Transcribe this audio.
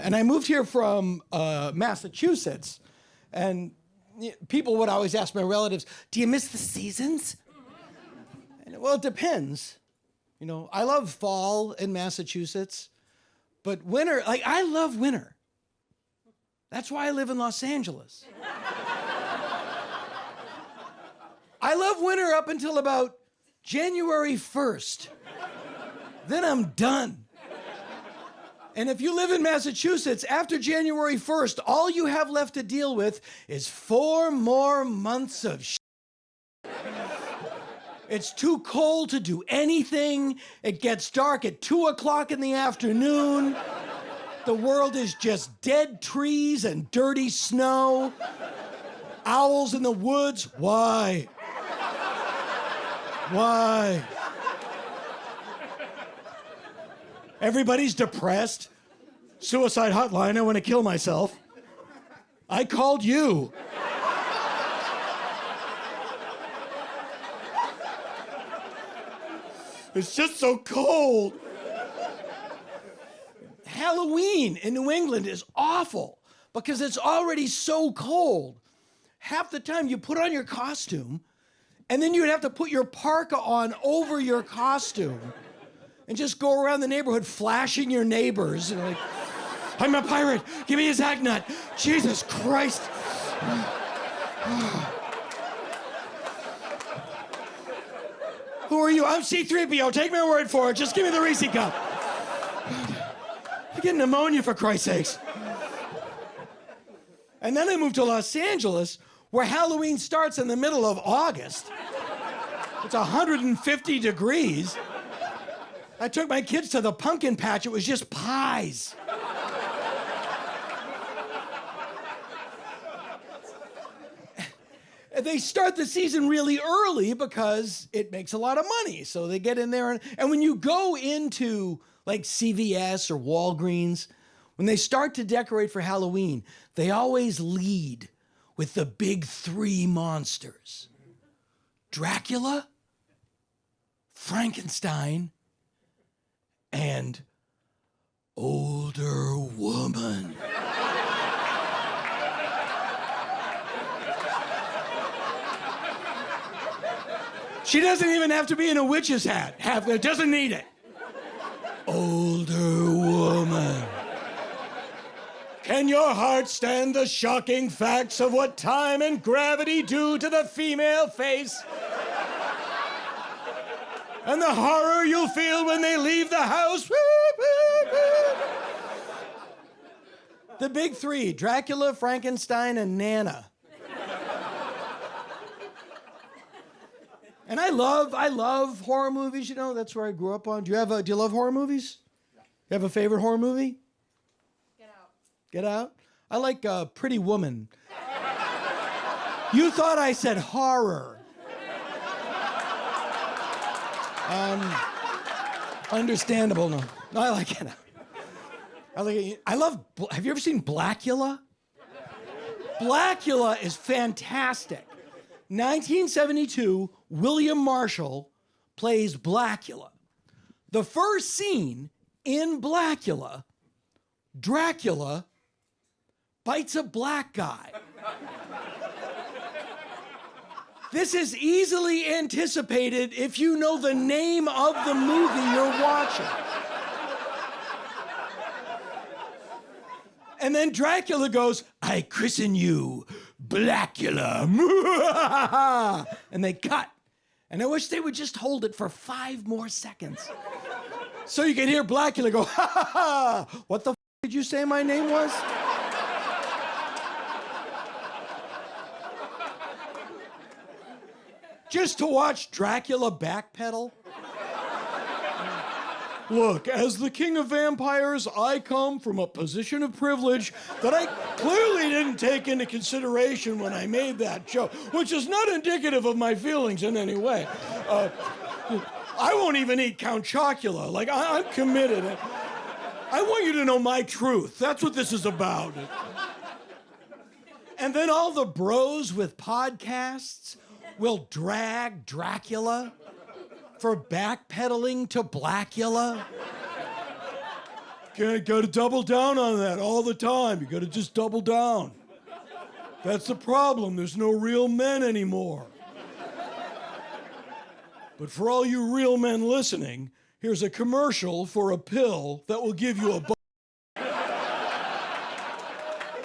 And I moved here from Massachusetts. And people would always ask my relatives, do you miss the seasons? And, well, it depends. You know, I love fall in Massachusetts, but winter, like, I love winter. That's why I live in Los Angeles. I love winter up until about January 1st. Then I'm done. And if you live in Massachusetts, after January 1st, all you have left to deal with is 4 more months of shit. It's too cold to do anything. It gets dark at 2 o'clock in the afternoon. The world is just dead trees and dirty snow. Owls in the woods. Why? Why? Everybody's depressed. Suicide hotline, I want to kill myself. I called you. It's just so cold. Halloween in New England is awful because it's already so cold. Half the time you put on your costume and then you'd have to put your parka on over your costume and just go around the neighborhood flashing your neighbors and like, I'm a pirate, give me a Zag nut. Jesus Christ. Who are you? I'm C-3PO, take my word for it, just give me the Reese cup. I'm getting pneumonia for Christ's sakes. And then I moved to Los Angeles where Halloween starts in the middle of August. It's 150 degrees. I took my kids to the pumpkin patch. It was just pies. They start the season really early because it makes a lot of money. So they get in there. And when you go into like CVS or Walgreens, when they start to decorate for Halloween, they always lead with the big 3 monsters. Dracula, Frankenstein, and older woman. She doesn't even have to be in a witch's hat. Doesn't need it. Older woman. Can your heart stand the shocking facts of what time and gravity do to the female face? And the horror you'll feel when they leave the house. The big 3, Dracula, Frankenstein, and Nana. And I love horror movies, you know, that's where I grew up on. Do you love horror movies? You have a favorite horror movie? Get Out. Get Out? I like Pretty Woman. You thought I said horror. Understandable, no. No, I like it. Have you ever seen Blackula? Blackula is fantastic. 1972, William Marshall plays Blackula. The first scene in Blackula, Dracula bites a black guy. This is easily anticipated if you know the name of the movie you're watching. And then Dracula goes, I christen you Blackula. And they cut. And I wish they would just hold it for 5 more seconds. So you can hear Blackula go, ha ha ha. What the f did you say my name was? Just to watch Dracula backpedal. Look, as the king of vampires, I come from a position of privilege that I clearly didn't take into consideration when I made that joke, which is not indicative of my feelings in any way. I won't even eat Count Chocula. Like, I'm committed. I want you to know my truth. That's what this is about. And then all the bros with podcasts will drag Dracula for backpedaling to Blackula. Got to double down on that all the time. You got to just double down. That's the problem. There's no real men anymore. But for all you real men listening, here's a commercial for a pill that will give you a